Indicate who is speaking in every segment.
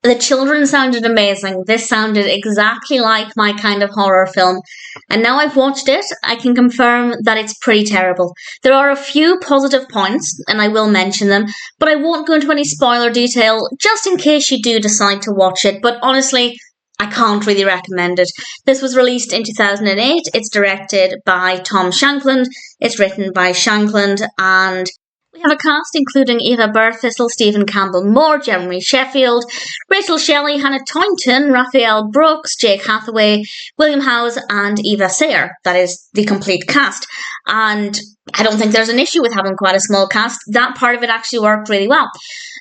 Speaker 1: The children sounded amazing. This sounded exactly like my kind of horror film. And now I've watched it, I can confirm that it's pretty terrible. There are a few positive points, and I will mention them, but I won't go into any spoiler detail, just in case you do decide to watch it. But honestly, I can't really recommend it. This was released in 2008. It's directed by Tom Shankland. It's written by Shankland, and we have a cast including Eva Birthistle, Stephen Campbell Moore, Jeremy Sheffield, Rachel Shelley, Hannah Tointon, Rafiella, Brookes, Jake Hathaway, William Howes, and Eva Sayer. That is the complete cast. And I don't think there's an issue with having quite a small cast. That part of it actually worked really well.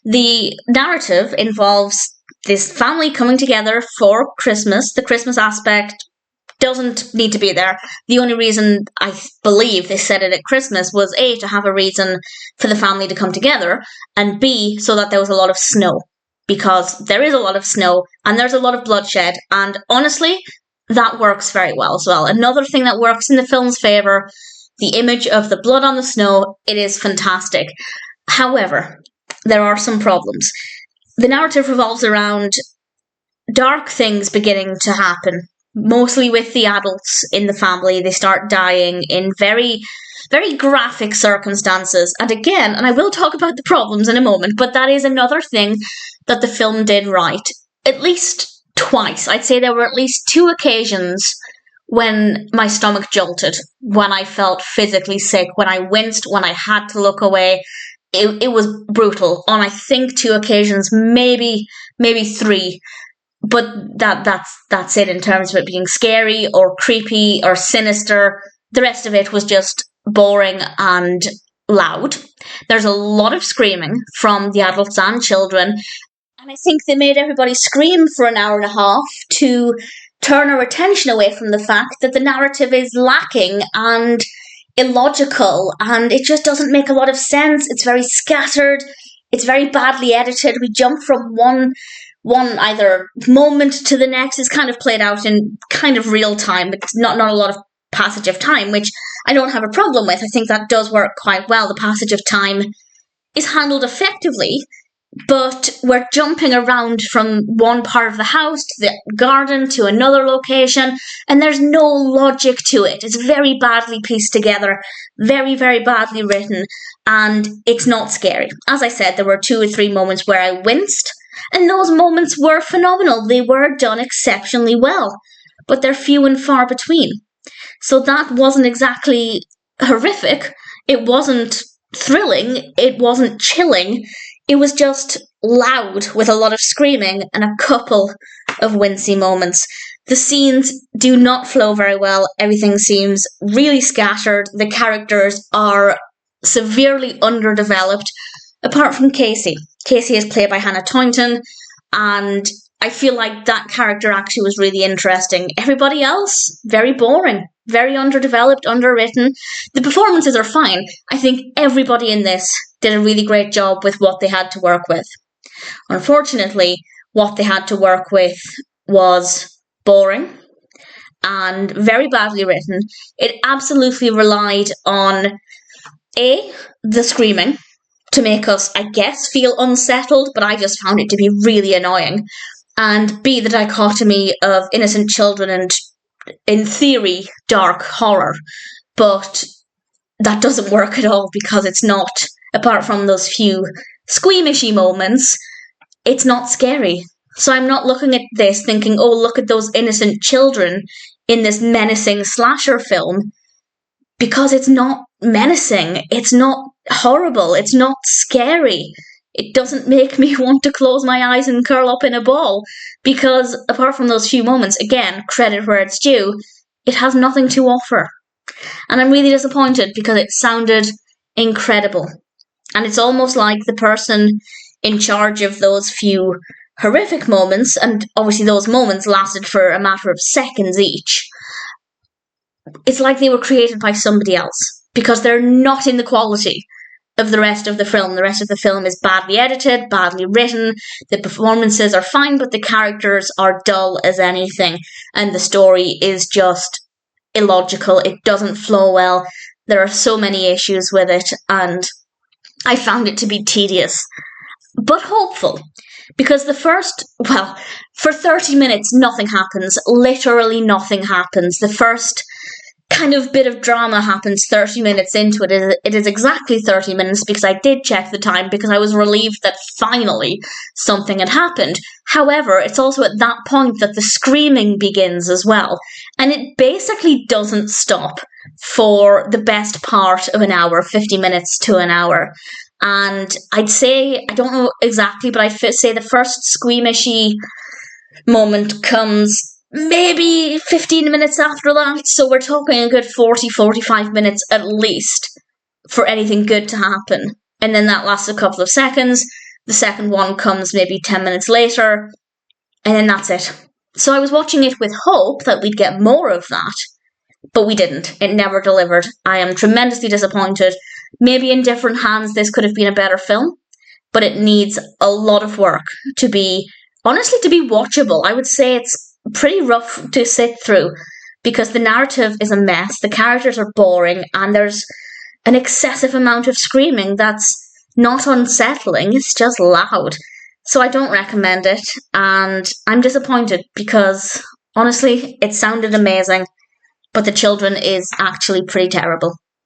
Speaker 1: The narrative involves this family coming together for Christmas. The Christmas aspect doesn't need to be there. The only reason I believe they said it at Christmas was A, to have a reason for the family to come together, and B, so that there was a lot of snow. Because there is a lot of snow, and there's a lot of bloodshed, and honestly, that works very well as well. Another thing that works in the film's favour, the image of the blood on the snow, it is fantastic. However, there are some problems. The narrative revolves around dark things beginning to happen. Mostly with the adults in the family. They start dying in very, very graphic circumstances. And again, and I will talk about the problems in a moment, but that is another thing that the film did right. At least twice. I'd say there were at least 2 occasions when my stomach jolted, when I felt physically sick, when I winced, when I had to look away. It was brutal. On, I think, 2 occasions, maybe 3. But that's it in terms of it being scary or creepy or sinister. The rest of it was just boring and loud. There's a lot of screaming from the adults and children. And I think they made everybody scream for an hour and a half to turn our attention away from the fact that the narrative is lacking and illogical, and it just doesn't make a lot of sense. It's very scattered. It's very badly edited. We jump from one either moment to the next. Is kind of played out in kind of real time. It's not a lot of passage of time, which I don't have a problem with. I think that does work quite well. The passage of time is handled effectively, but we're jumping around from one part of the house to the garden to another location, and there's no logic to it. It's very badly pieced together, very, very badly written, and it's not scary. As I said, there were 2 or 3 moments where I winced, and those moments were phenomenal. They were done exceptionally well, but they're few and far between. So that wasn't exactly horrific. It wasn't thrilling. It wasn't chilling. It was just loud with a lot of screaming and a couple of wincy moments. The scenes do not flow very well. Everything seems really scattered. The characters are severely underdeveloped, apart from Casey. Casey is played by Hannah Tointon, and I feel like that character actually was really interesting. Everybody else, very boring, very underdeveloped, underwritten. The performances are fine. I think everybody in this did a really great job with what they had to work with. Unfortunately, what they had to work with was boring and very badly written. It absolutely relied on A, the screaming, to make us, I guess, feel unsettled, but I just found it to be really annoying. And B, the dichotomy of innocent children and, in theory, dark horror. But that doesn't work at all because it's not, apart from those few squeamishy moments, it's not scary. So I'm not looking at this thinking, oh, look at those innocent children in this menacing slasher film, because it's not menacing, it's not horrible, it's not scary. It doesn't make me want to close my eyes and curl up in a ball, because apart from those few moments, again, credit where it's due, it has nothing to offer. And I'm really disappointed because it sounded incredible. And it's almost like the person in charge of those few horrific moments, and obviously those moments lasted for a matter of seconds each, it's like they were created by somebody else, because they're not in the quality of the rest of the film. The rest of the film is badly edited, badly written, the performances are fine, but the characters are dull as anything, and the story is just illogical. It doesn't flow well. There are so many issues with it, and I found it to be tedious, but hopeful. Because for 30 minutes, nothing happens. Literally nothing happens. The first kind of bit of drama happens 30 minutes into it. It is exactly 30 minutes because I did check the time because I was relieved that finally something had happened. However, it's also at that point that the screaming begins as well. And it basically doesn't stop for the best part of an hour, 50 minutes to an hour. And I'd say, I don't know exactly, but I'd say the first squeamishy moment comes maybe 15 minutes after that. So we're talking a good 45 minutes at least for anything good to happen. And then that lasts a couple of seconds. The second one comes maybe 10 minutes later. And then that's it. So I was watching it with hope that we'd get more of that. But we didn't. It never delivered. I am tremendously disappointed. Maybe in different hands this could have been a better film. But it needs a lot of work to be, honestly, to be watchable. I would say it's pretty rough to sit through because the narrative is a mess, the characters are boring, and there's an excessive amount of screaming that's not unsettling, it's just loud. So I don't recommend it, and I'm disappointed because honestly it sounded amazing, but the children is actually pretty terrible.